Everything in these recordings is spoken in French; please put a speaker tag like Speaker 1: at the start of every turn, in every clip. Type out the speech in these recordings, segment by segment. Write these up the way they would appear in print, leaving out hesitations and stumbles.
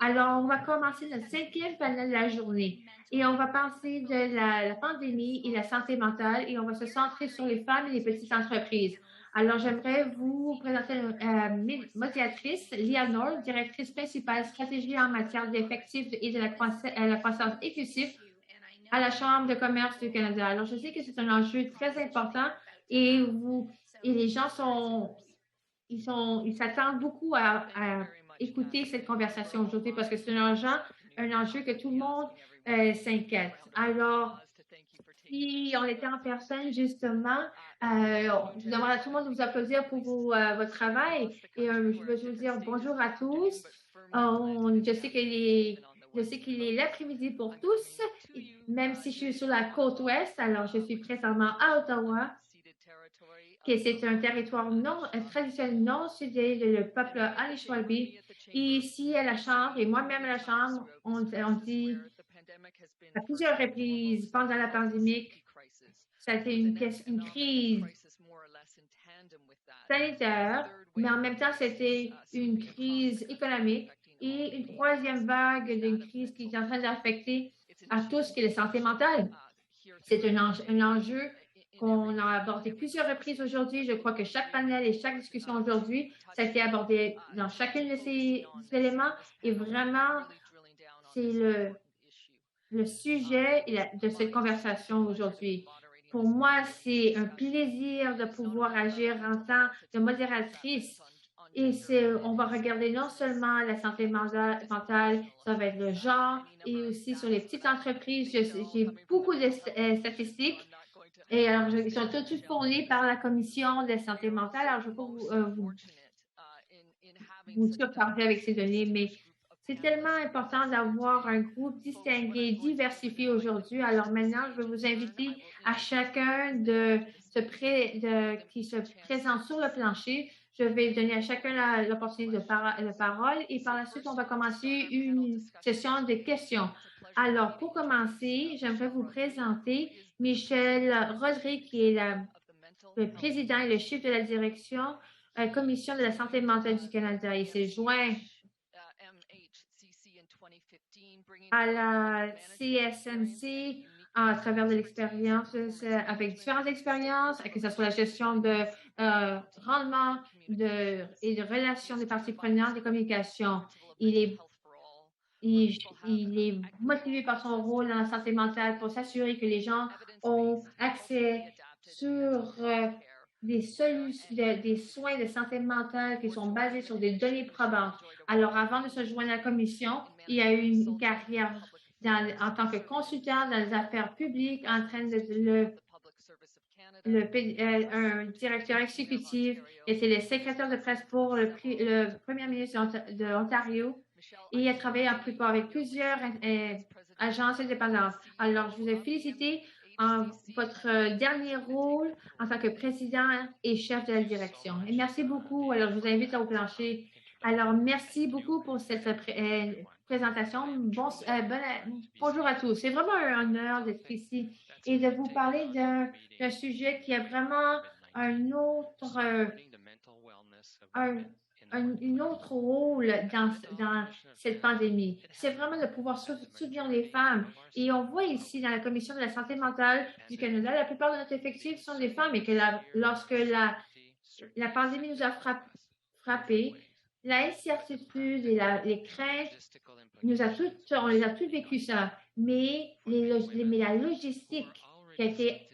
Speaker 1: Alors, on va commencer notre cinquième panel de la journée et on va parler de la pandémie et la santé mentale et on va se centrer sur les femmes et les petites entreprises. Alors, j'aimerais vous présenter médiatrice, Lia Nord, directrice principale stratégie en matière d'effectifs et de la croissance inclusive à la Chambre de commerce du Canada. Alors, je sais que c'est un enjeu très important et les gens ils s'attendent beaucoup à écouter cette conversation aujourd'hui parce que c'est un enjeu que tout le monde s'inquiète. Alors, si on était en personne, justement, je demande à tout le monde de vous applaudir pour votre travail et je veux vous dire bonjour à tous. Je sais qu'il est l'après-midi pour tous, même si je suis sur la côte ouest. Alors, je suis présentement à Ottawa, que c'est un territoire traditionnel non cédé le peuple Anishinaabe. Et ici, à la Chambre, et moi-même à la Chambre, on dit à plusieurs reprises pendant la pandémie, ça a été une crise sanitaire, mais en même temps, c'était une crise économique et une troisième vague d'une crise qui est en train d'affecter à tous, qui est la santé mentale. C'est un enjeu qu'on a abordé plusieurs reprises aujourd'hui. Je crois que chaque panel et chaque discussion aujourd'hui, ça a été abordé dans chacun de ces éléments et vraiment, c'est le sujet de cette conversation aujourd'hui. Pour moi, c'est un plaisir de pouvoir agir en tant que modératrice. Et on va regarder non seulement la santé mentale, ça va être le genre et aussi sur les petites entreprises. J'ai beaucoup de statistiques et alors, ils sont tous fournis par la Commission de la santé mentale. Alors, je ne vais pas vous surcharger avec ces données, mais c'est tellement important d'avoir un groupe distingué, diversifié aujourd'hui. Alors maintenant, je vais vous inviter à chacun qui se présente sur le plancher. Je vais donner à chacun l'opportunité de parole et par la suite, on va commencer une session de questions. Alors, pour commencer, j'aimerais vous présenter Michel Rodrigue, qui est le président et le chef de la direction Commission de la santé mentale du Canada. Il s'est joint à la CSMC à travers de l'expérience, avec différentes expériences, que ce soit la gestion de rendement et de relations des parties prenantes des communications. Il est motivé par son rôle dans la santé mentale pour s'assurer que les gens ont accès sur des soins de santé mentale qui sont basés sur des données probantes. Alors, avant de se joindre à la commission, il a eu une carrière en tant que consultant dans les affaires publiques, en train de un directeur exécutif, était le secrétaire de presse pour le premier ministre de l'Ontario et il a travaillé avec plusieurs agences indépendantes. Alors, je vous ai félicité en votre dernier rôle en tant que président et chef de la direction. Et merci beaucoup. Alors, je vous invite au plancher. Alors, merci beaucoup pour cette présentation. Bonjour à tous. C'est vraiment un honneur d'être ici et de vous parler d'un sujet qui a vraiment un autre rôle dans cette pandémie. C'est vraiment de pouvoir soutenir les femmes. Et on voit ici dans la Commission de la santé mentale du Canada, la plupart de notre effectif sont des femmes et que lorsque la pandémie nous a frappés, la incertitude et les craintes, on les a toutes vécues ça. Mais la logistique qui a été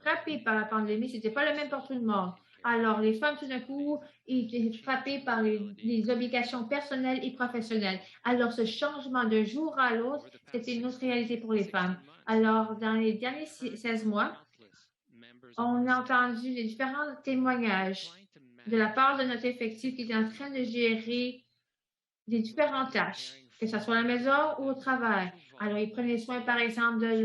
Speaker 1: frappée par la pandémie, c'était pas le même pour tout le monde. Alors, les femmes, tout d'un coup, étaient frappées par les obligations personnelles et professionnelles. Alors, ce changement d'un jour à l'autre, c'était une autre réalité pour les femmes. Alors, dans les derniers 16 mois, on a entendu les différents témoignages de la part de notre effectif qui est en train de gérer des différentes tâches, que ce soit à la maison ou au travail. Alors, ils prenaient soin, par exemple, de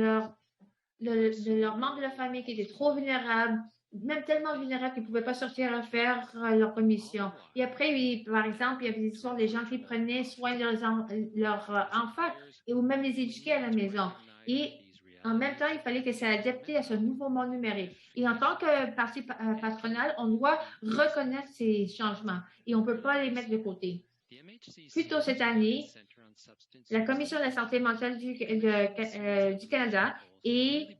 Speaker 1: leurs membres de la famille qui étaient trop vulnérables, même tellement vulnérables qu'ils ne pouvaient pas sortir à faire leur commission. Et après, par exemple, il y avait des histoires des gens qui prenaient soin de leurs enfants ou même les éduquer à la maison. Et en même temps, il fallait que ça adapté à ce nouveau monde numérique. Et en tant que partie patronale, on doit reconnaître ces changements et on ne peut pas les mettre de côté. Plus tôt cette année, la Commission de la santé mentale du Canada et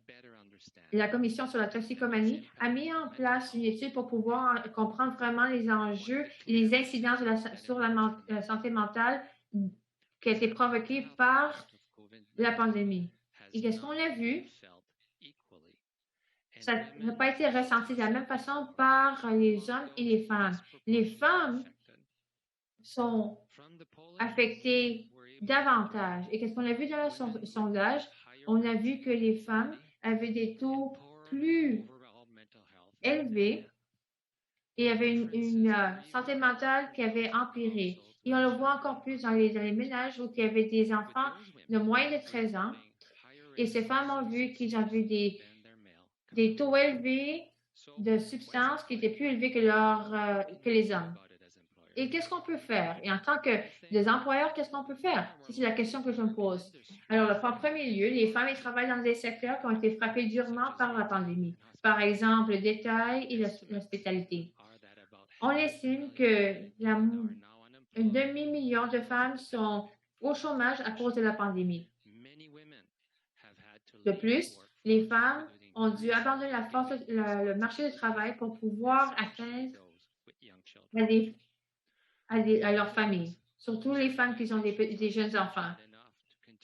Speaker 1: la Commission sur la toxicomanie a mis en place une étude pour pouvoir comprendre vraiment les enjeux et les incidences sur la santé mentale qui a été provoquée par la pandémie. Et qu'est-ce qu'on a vu? Ça n'a pas été ressenti de la même façon par les hommes et les femmes. Les femmes sont affectées davantage. Et qu'est-ce qu'on a vu dans le sondage? On a vu que les femmes avaient des taux plus élevés et avaient une santé mentale qui avait empiré. Et on le voit encore plus dans les ménages où il y avait des enfants de moins de 13 ans. Et ces femmes ont vu qu'ils avaient des taux élevés de substances qui étaient plus élevés que les hommes. Et qu'est-ce qu'on peut faire? Et en tant que des employeurs, qu'est-ce qu'on peut faire? C'est la question que je me pose. Alors, en premier lieu, les femmes elles travaillent dans des secteurs qui ont été frappés durement par la pandémie. Par exemple, le détail et l'hospitalité. On estime que un demi-million de femmes sont au chômage à cause de la pandémie. De plus, les femmes ont dû abandonner le marché du travail pour pouvoir atteindre à leur famille, surtout les femmes qui ont des jeunes enfants.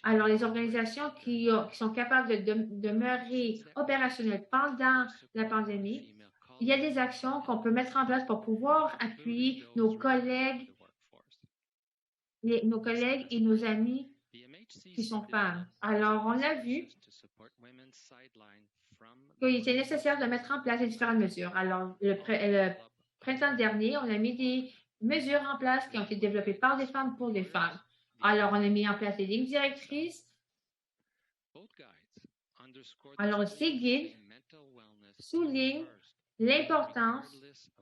Speaker 1: Alors, les organisations qui sont capables de demeurer opérationnelles pendant la pandémie, il y a des actions qu'on peut mettre en place pour pouvoir appuyer nos collègues et nos amis qui sont femmes. Alors, on a vu qu'il était nécessaire de mettre en place différentes mesures. Alors, le printemps dernier, on a mis des mesures en place qui ont été développées par des femmes pour des femmes. Alors, on a mis en place des lignes directrices. Alors, ces guides soulignent l'importance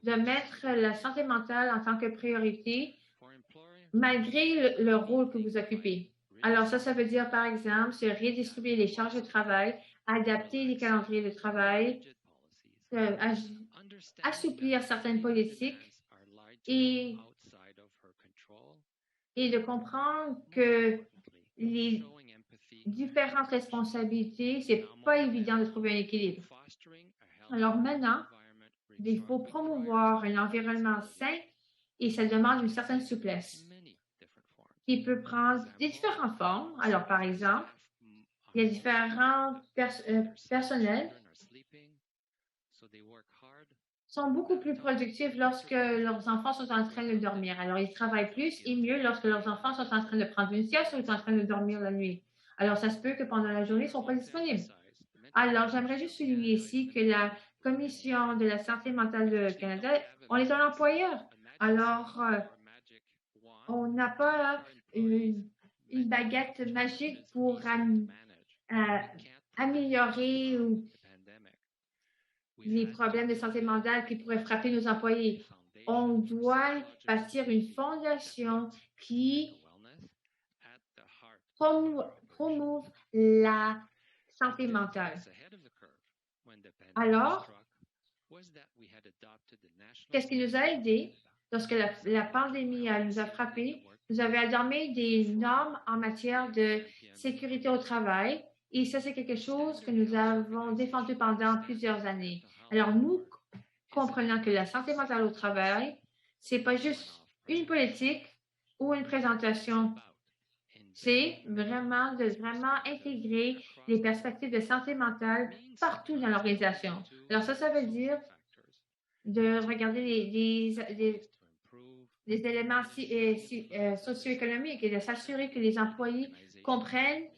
Speaker 1: de mettre la santé mentale en tant que priorité malgré le rôle que vous occupez. Alors, ça veut dire, par exemple, se redistribuer les charges de travail, adapter les calendriers de travail, assouplir certaines politiques et de comprendre que les différentes responsabilités, c'est pas évident de trouver un équilibre. Alors maintenant, il faut promouvoir un environnement sain et ça demande une certaine souplesse qui peut prendre des différentes formes. Alors, par exemple, il y a différents personnels sont beaucoup plus productifs lorsque leurs enfants sont en train de dormir. Alors, ils travaillent plus et mieux lorsque leurs enfants sont en train de prendre une sieste ou sont en train de dormir la nuit. Alors, ça se peut que pendant la journée, ils ne sont pas disponibles. Alors, j'aimerais juste souligner ici que la Commission de la santé mentale du Canada, on est un employeur. Alors, on n'a pas une baguette magique pour améliorer les problèmes de santé mentale qui pourraient frapper nos employés. On doit bâtir une fondation qui promouve la santé mentale. Alors, qu'est-ce qui nous a aidés lorsque la pandémie nous a frappés? Nous avons adopté des normes en matière de sécurité au travail et ça, c'est quelque chose que nous avons défendu pendant plusieurs années. Alors, nous comprenons que la santé mentale au travail, c'est pas juste une politique ou une présentation. C'est vraiment de intégrer les perspectives de santé mentale partout dans l'organisation. Alors, ça veut dire de regarder les éléments socio-économiques et de s'assurer que les employés comprennent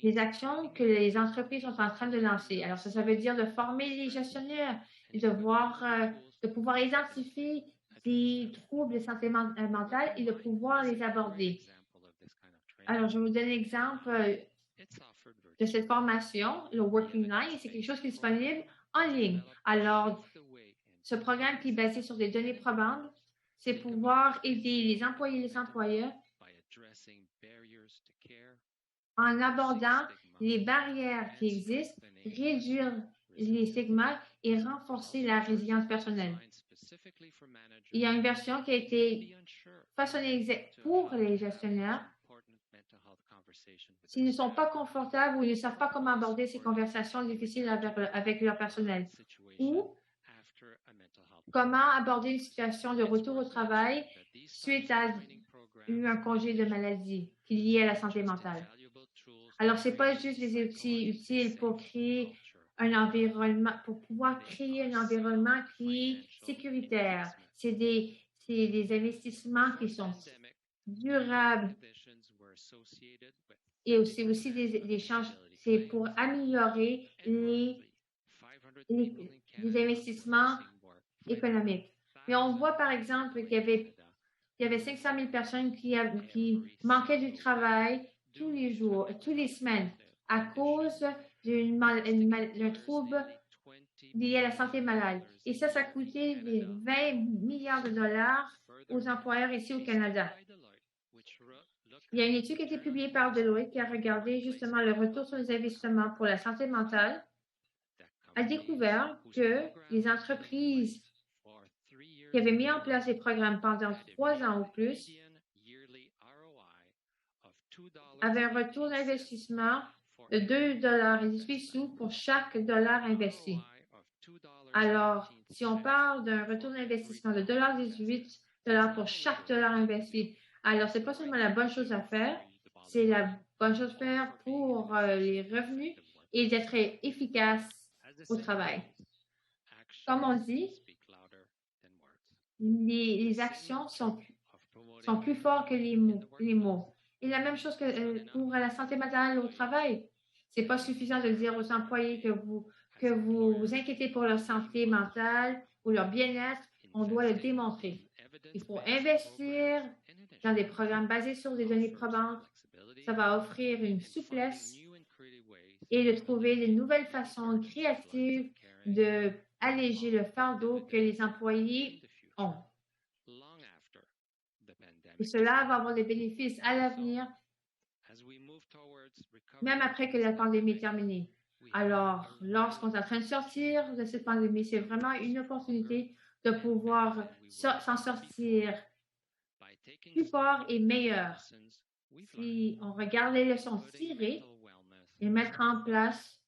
Speaker 1: les actions que les entreprises sont en train de lancer. Alors, ça veut dire de former les gestionnaires et de pouvoir identifier des troubles de santé mentale et de pouvoir les aborder. Alors, je vais vous donner un exemple de cette formation, le Working Line, c'est quelque chose qui est disponible en ligne. Alors, ce programme qui est basé sur des données probantes, c'est pouvoir aider les employés et les employeurs en abordant les barrières qui existent, réduire les stigmas et renforcer la résilience personnelle. Il y a une version qui a été façonnée pour les gestionnaires. S'ils ne sont pas confortables ou ils ne savent pas comment aborder ces conversations difficiles avec leur personnel. Ou comment aborder une situation de retour au travail suite à un congé de maladie qui est lié à la santé mentale. Alors, ce n'est pas juste des outils utiles pour créer un environnement, pour pouvoir créer un environnement qui est sécuritaire. C'est des investissements qui sont durables et aussi des changements. C'est pour améliorer les investissements économiques. Mais on voit, par exemple, qu'il y avait 500 000 personnes qui manquaient du travail tous les jours, toutes les semaines, à cause d'un trouble lié à la santé malade. Et ça a coûté 20 milliards de dollars aux employeurs ici au Canada. Il y a une étude qui a été publiée par Deloitte qui a regardé justement le retour sur les investissements pour la santé mentale, a découvert que les entreprises qui avaient mis en place des programmes pendant 3 ans ou plus avaient un retour d'investissement de 2,18 $ pour chaque dollar investi. Alors, si on parle d'un retour d'investissement de 2,18 $ pour chaque dollar investi, alors ce n'est pas seulement la bonne chose à faire, c'est la bonne chose à faire pour les revenus et d'être efficace au travail. Comme on dit, les actions sont plus fortes que les mots. Et la même chose que pour la santé mentale au travail. Ce n'est pas suffisant de dire aux employés que vous vous inquiétez pour leur santé mentale ou leur bien-être. On doit le démontrer. Il faut investir dans des programmes basés sur des données probantes. Ça va offrir une souplesse et de trouver de nouvelles façons créatives d'alléger le fardeau que les employés ont. Et cela va avoir des bénéfices à l'avenir, même après que la pandémie est terminée. Alors, lorsqu'on est en train de sortir de cette pandémie, c'est vraiment une opportunité de pouvoir s'en sortir plus fort et meilleur. Si on regarde les leçons tirées et mettre en place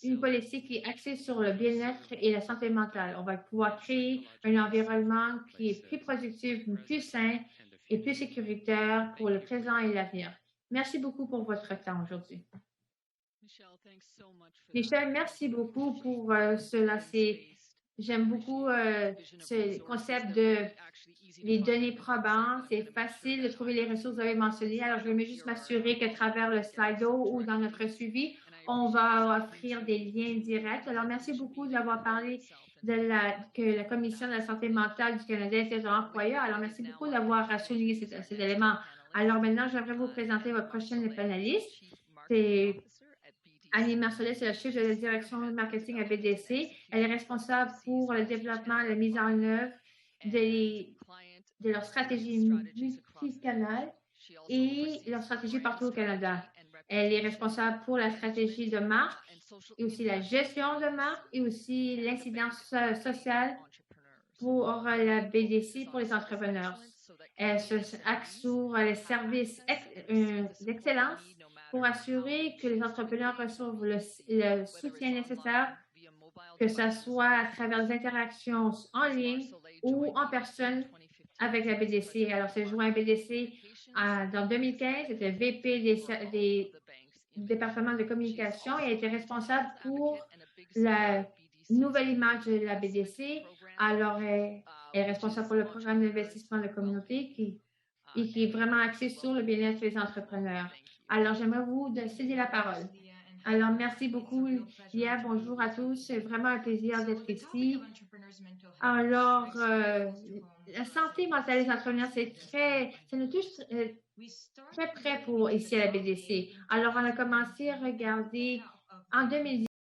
Speaker 1: une politique qui est axée sur le bien-être et la santé mentale, on va pouvoir créer un environnement qui est plus productif, plus sain et plus sécuritaire pour le présent et l'avenir. Merci beaucoup pour votre temps aujourd'hui. Michel, merci beaucoup pour cela. J'aime beaucoup ce concept de les données probantes. C'est facile de trouver les ressources que vous avez mentionnées. Alors, je vais juste m'assurer qu'à travers le Slido ou dans notre suivi, on va offrir des liens directs. Alors, merci beaucoup d'avoir parlé que la Commission de la santé mentale du Canada est un employeur. Alors, merci beaucoup d'avoir souligné cet élément. Alors, maintenant, j'aimerais vous présenter votre prochaine panéliste. C'est Annie Marcelet, c'est la chef de la direction marketing à BDC. Elle est responsable pour le développement et la mise en œuvre de leur stratégie multicanale et leur stratégie partout au Canada. Elle est responsable pour la stratégie de marque et aussi la gestion de marque et aussi l'incidence sociale pour la BDC pour les entrepreneurs. Elle se axe sur les services d'excellence pour assurer que les entrepreneurs reçoivent le soutien nécessaire, que ce soit à travers des interactions en ligne ou en personne avec la BDC. Alors, c'est joint à BDC dans 2015, c'était VP des départements de communication et a été responsable pour la nouvelle image de la BDC. Alors, elle est responsable pour le programme d'investissement de communauté qui est vraiment axé sur le bien-être des entrepreneurs. Alors, j'aimerais vous céder la parole. Alors, merci beaucoup, Lia. Bonjour à tous. C'est vraiment un plaisir d'être ici. Alors, la santé mentale des entrepreneurs, ça nous touche très près ici à la BDC. Alors, on a commencé à regarder en 2010